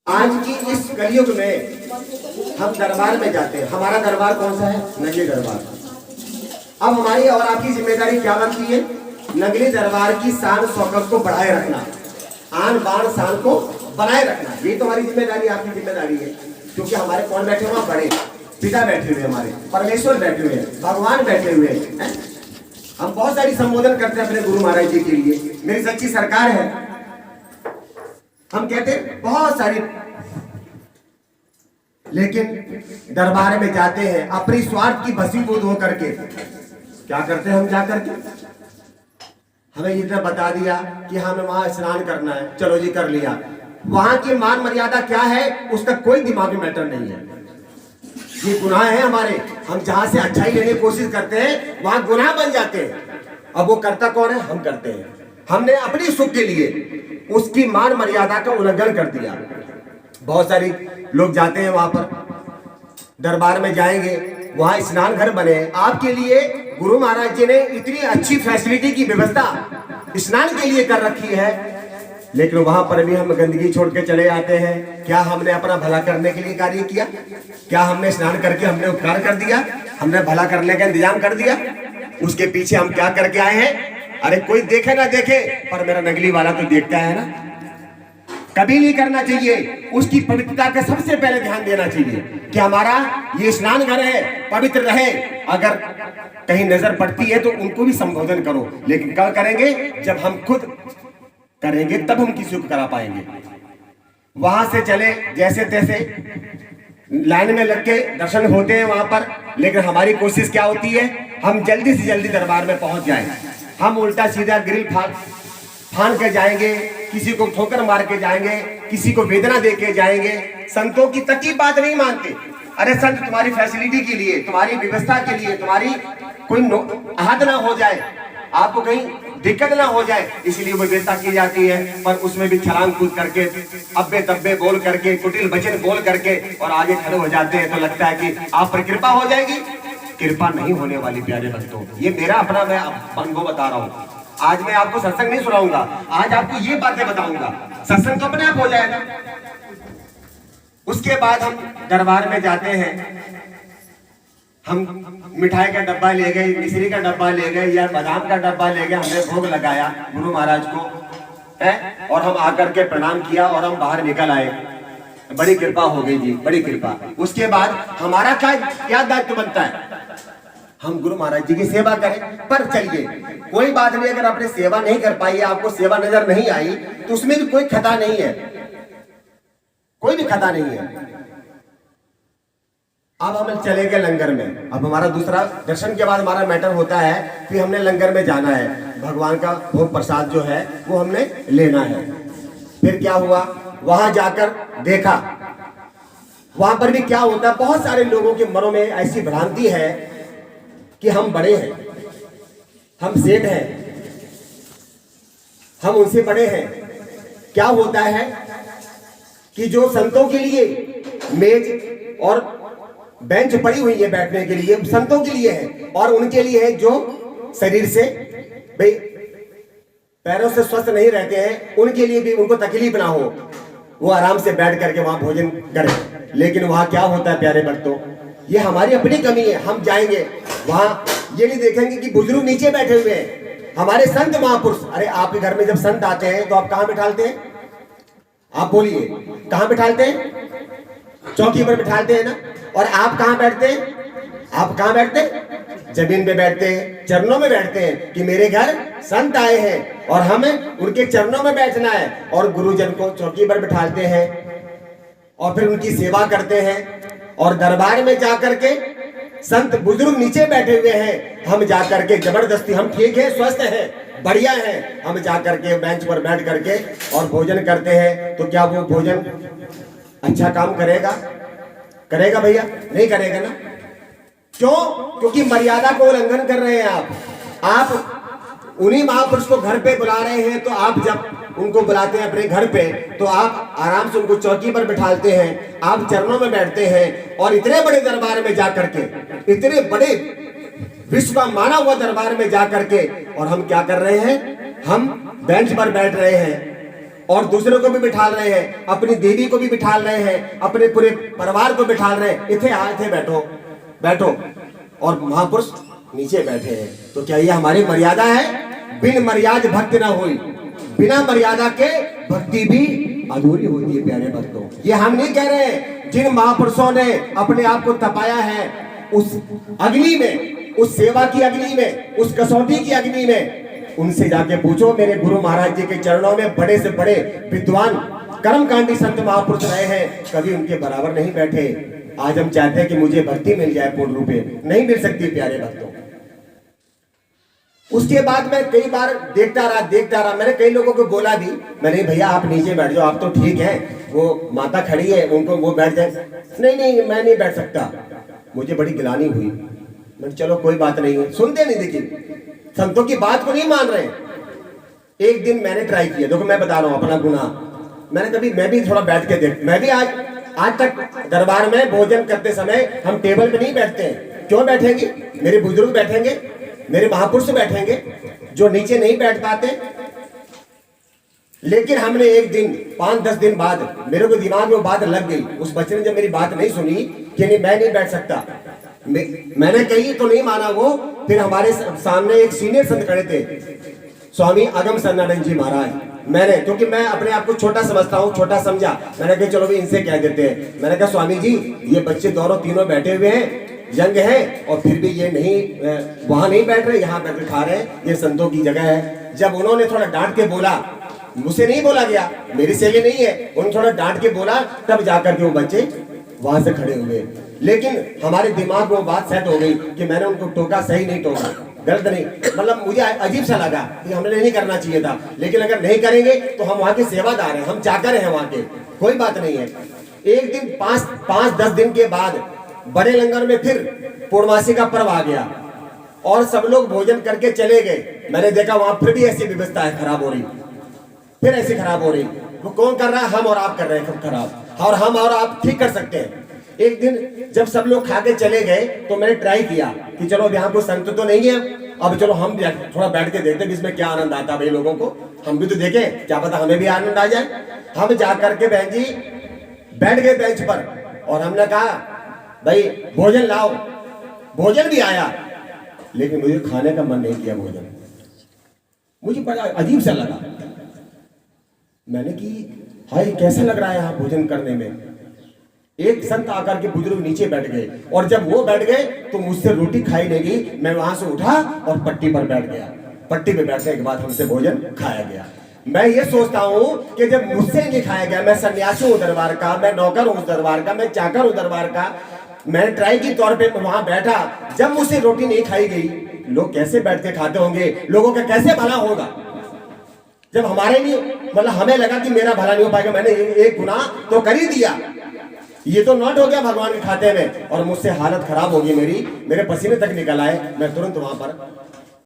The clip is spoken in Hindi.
आज की इस कलयुग में हम दरबार में जाते हैं। हमारा दरबार कौन सा है? नगली दरबार। अब हमारी और आपकी जिम्मेदारी क्या बनती है? नगली दरबार की शान शौकत को बढ़ाए रखना, आन बान शान को बनाए रखना, ये तो हमारी जिम्मेदारी, आपकी जिम्मेदारी है। क्योंकि हमारे कौन बैठे हुए? बड़े पिता बैठे हुए, हमारे परमेश्वर बैठे हुए हैं, भगवान बैठे हुए हैं। हम बहुत सारी संबोधन करते हैं अपने गुरु महाराज जी के लिए, मेरी सच्ची सरकार है, हम कहते हैं बहुत सारी, लेकिन दरबार में जाते हैं अपनी स्वार्थ की भस्मीभूत होकर के क्या करते हैं? हम जाकर के हमें इतना बता दिया कि हमें वहां स्नान करना है, चलो जी कर लिया। वहां की मान मर्यादा क्या है उसका कोई दिमागी मैटर नहीं है। ये गुनाह है हमारे, हम जहां से अच्छाई लेने की कोशिश करते हैं वहां गुनाह बन जाते हैं। अब वो करता कौन है? हम करते हैं। हमने अपनी सुख के लिए उसकी मान मर्यादा का उल्लंघन कर दिया। बहुत सारी लोग जाते हैं वहां पर, दरबार में जाएंगे, वहां स्नान घर बने, आपके लिए गुरु महाराज जी ने इतनी अच्छी फैसिलिटी की व्यवस्था स्नान के लिए कर रखी है, लेकिन वहां पर भी हम गंदगी छोड़ के चले आते हैं। क्या हमने अपना भला करने के लिए कार्य किया? क्या हमने स्नान करके हमने उपकार कर दिया? हमने भला करने का इंतजाम कर दिया? उसके पीछे हम क्या करके आए हैं? अरे कोई देखे ना देखे, पर मेरा नगली वाला तो देखता है ना। कभी नहीं करना चाहिए। उसकी पवित्रता का सबसे पहले ध्यान देना चाहिए कि हमारा ये स्नान घर है, पवित्र रहे। अगर कहीं नजर पड़ती है तो उनको भी संबोधन करो, लेकिन क्या करेंगे? जब हम खुद करेंगे तब हम किसी को करा पाएंगे। वहां से चले जैसे तैसे, लाइन में लग के दर्शन होते हैं वहां पर, लेकिन हमारी कोशिश क्या होती है? हम जल्दी से जल्दी दरबार में पहुंच जाएं। हम उल्टा सीधा ग्रिल फान के जाएंगे, किसी को ठोकर मार के जाएंगे, किसी को वेदना दे के जाएंगे। संतों की तक की बात नहीं मानते। अरे संत तुम्हारी फैसिलिटी के लिए, तुम्हारी व्यवस्था के लिए, तुम्हारी कोई आहत ना हो जाए, आपको कहीं दिक्कत ना हो जाए, इसलिए वो व्यवस्था की जाती है। पर उसमें भी छलांग कूद करके, अब्बे तब्बे बोल करके, कुटिल वचन बोल करके और आगे खड़े हो जाते हैं, तो लगता है कि आप पर कृपा हो जाएगी। कृपा नहीं होने वाली प्यारे भक्तों, ये मेरा अपना मैं अनुभव बता रहा हूँ। आज मैं आपको सत्संग नहीं सुनाऊंगा, आज आपको ये बातें बताऊंगा, सत्संग तो अपने आप हो जाएगा। उसके बाद हम दरबार में जाते हैं, हम मिठाई का डब्बा ले गए, मिश्री का डब्बा ले गए या बादाम का डब्बा ले गए, हमने भोग लगाया गुरु महाराज को है, और हम आकर के प्रणाम किया और हम बाहर निकल आए। बड़ी कृपा हो गई जी, बड़ी कृपा। उसके बाद हमारा क्या दायित्व बनता है? हम गुरु महाराज जी की सेवा करें। पर चलिए कोई बात नहीं, अगर आपने सेवा नहीं कर पाई, आपको सेवा नजर नहीं आई, तो उसमें भी कोई खता नहीं है, कोई भी खता नहीं है। अब हम चले गए लंगर में। अब हमारा दूसरा दर्शन के बाद हमारा मैटर होता है कि हमने लंगर में जाना है, भगवान का भोग प्रसाद जो है वो हमने लेना है। फिर क्या हुआ? वहां जाकर देखा, वहां पर भी क्या होता है, बहुत सारे लोगों के मनों में ऐसी भ्रांति है कि हम बड़े हैं, हम सेठ हैं, हम उनसे बड़े हैं। क्या होता है कि जो संतों के लिए मेज और बेंच पड़ी हुई है बैठने के लिए, संतों के लिए है, और उनके लिए है जो शरीर से भाई पैरों से स्वस्थ नहीं रहते हैं, उनके लिए भी उनको तकलीफ ना हो, वो आराम से बैठ करके वहां भोजन करें। लेकिन वहां क्या होता है प्यारे भक्तों, ये हमारी अपनी कमी है। हम जाएंगे वहां ये नहीं देखेंगे कि बुजुर्ग नीचे बैठे हुए हैं, हमारे संत महापुरुष। अरे आपके घर में जब संत आते हैं तो आप कहां बिठालते हैं? आप बोलिए, कहां बिठालते हैं? चौकी पर बिठालते हैं ना। और आप कहां बैठते हैं? आप कहां बैठते हैं? जमीन पे बैठते हैं, चरणों में बैठते हैं कि मेरे घर संत आए हैं और हमें उनके चरणों में बैठना है। और गुरुजन को चौकी पर बिठाते हैं और फिर उनकी सेवा करते हैं। और दरबार में जाकर के संत बुजुर्ग नीचे बैठे हुए हैं, हम जाकर के जबरदस्ती, हम ठीक है, स्वस्थ हैं, बढ़िया हैं, हम जाकर के बेंच पर बैठ करके और भोजन करते हैं। तो क्या वो भोजन अच्छा काम करेगा? करेगा भैया? नहीं करेगा ना। क्यों? क्योंकि मर्यादा को उल्लंघन कर रहे हैं आप उन्हीं महापुरुष को घर पे बुला रहे हैं। तो आप जब उनको बुलाते हैं अपने घर पे, तो आप आराम से उनको चौकी पर बिठाते हैं, आप चरणों में बैठते हैं। और इतने बड़े दरबार में जाकर के, इतने बड़े विश्व का माना हुआ दरबार में जाकर के, और हम क्या कर रहे हैं? हम बेंच पर बैठ रहे हैं। और दूसरों को भी बिठा रहे हैं, अपनी देवी को भी बिठा रहे हैं, अपने पूरे परिवार को बिठा रहे हैं, इथे आए थे, बैठो बैठो, और महापुरुष नीचे बैठे हैं। तो क्या ये हमारी मर्यादा है? बिन मर्याद भक्ति ना हुई, बिना मर्यादा के भक्ति भी अधूरी होती है प्यारे भक्तों। ये हम नहीं कह रहे हैं, जिन महापुरुषों ने अपने आप को तपाया है उस अग्नि में, उस सेवा की अग्नि में, उस कसौटी की अग्नि में, उनसे जाके पूछो। मेरे गुरु महाराज जी के चरणों में बड़े से बड़े विद्वान कर्मकांडी संत महापुरुष रहे हैं, कभी उनके बराबर नहीं बैठे। आज हम चाहते हैं कि मुझे भक्ति मिल जाए, पूर्ण रूपे नहीं मिल सकती प्यारे भक्तों। उसके बाद मैं कई बार देखता रहा, मैंने कई लोगों को बोला भी, मैंने भैया आप नीचे बैठ जाओ, आप तो ठीक हैं, वो माता खड़ी है, उनको वो बैठ जाए। नहीं मैं नहीं बैठ सकता। मुझे बड़ी गिलानी हुई, मैंने चलो कोई बात नहीं है, सुनते नहीं, देखिए संतों की बात को नहीं मान रहे। एक दिन मैंने ट्राई किया, देखो मैं बता रहा हूं अपना गुनाह, मैं भी थोड़ा बैठ के देख, मैं भी आज तक दरबार में भोजन करते समय हम टेबल पे नहीं बैठते हैं। क्यों बैठेंगे? मेरे बुजुर्ग बैठेंगे, मेरे महापुरुष बैठेंगे जो नीचे नहीं बैठ पाते। लेकिन हमने एक दिन 5-10 दिन बाद मेरे को दिमाग में बात लग गई। उस बच्चे ने जब मेरी बात नहीं सुनी कि नहीं मैं नहीं बैठ सकता, मैंने कही तो नहीं माना वो। फिर हमारे सामने एक सीनियर संत खड़े थे, स्वामी अगम सन्नानंद जी महाराज। मैंने, क्योंकि मैं अपने आप को छोटा समझता हूँ, छोटा समझा, मैंने कहा चलो भी इनसे कह देते हैं। मैंने कहा स्वामी जी ये बच्चे दोनों तीनों बैठे हुए हैं, यंग है, और फिर भी ये नहीं वहां नहीं बैठ रहे, यहाँ बैठ खा रहे हैं, ये संतों की जगह है। जब उन्होंने थोड़ा डांट के बोला, मुझसे नहीं बोला गया, मेरी शैली नहीं है, उन्होंने थोड़ा डांट के बोला, तब जाकर के वो बच्चे वहां से खड़े हुए। लेकिन हमारे दिमाग में वो बात सेट हो गई कि मैंने उनको टोका, सही नहीं टोका, गलत नहीं, मतलब मुझे अजीब सा लगा कि हमने नहीं करना चाहिए था। लेकिन अगर नहीं करेंगे तो हम वहां के सेवादार हैं, हम चाकर हैं वहां के, कोई बात नहीं है। एक दिन 5-10 दिन के बाद बड़े लंगर में फिर पूर्णमासी का पर्व आ गया और सब लोग भोजन करके चले गए। मैंने देखा वहां फिर भी ऐसी व्यवस्था है खराब हो रही, फिर ऐसी खराब हो रही। वो कौन कर रहा है? हम और आप कर रहे हैं खराब, और हम और आप ठीक कर सकते हैं। एक दिन जब सब लोग खा के चले गए तो मैंने ट्राई किया कि चलो अब यहाँ कोई संत तो नहीं है, अब चलो हम थोड़ा बैठ के देखते हैं इसमें क्या आनंद आता है भाई लोगों को, हम भी तो देखें, क्या पता हमें भी आनंद आ जाए। हम जा करके बहन जी बैठ गए बेंच पर और हमने कहा भाई भोजन लाओ। भोजन भी आया, लेकिन मुझे खाने का मन नहीं किया भोजन, मुझे बड़ा अजीब सा लगा। मैंने कि हाय कैसा लग रहा है यहाँ भोजन करने में। एक संत आकर के बुजुर्ग नीचे बैठ गए और जब वो बैठ गए तो मुझसे रोटी खाई नहीं गई। मैं वहां से उठा और पट्टी पर बैठ गया। पट्टी पे बैठने के बाद हमसे भोजन खाया गया। मैं ये सोचता हूँ कि जब मुझसे नहीं खाया गया, मैं सन्यासी हूँ दरबार का, मैं नौकर हूँ दरबार का, मैं चाकर हूँ दरबार का, मैंने ट्राई की तौर पे वहां बैठा, जब मुझसे रोटी नहीं खाई गई, लोग कैसे बैठ के खाते होंगे, लोगों का कैसे भला होगा। जब हमारे लिए मतलब हमें लगा कि मेरा भला नहीं हो पाएगा, मैंने एक गुनाह तो कर ही दिया, ये तो नोट हो गया भगवान के खाते में, और मुझसे हालत खराब हो गई, मेरे पसीने तक निकल आए। मैं तुरंत वहां पर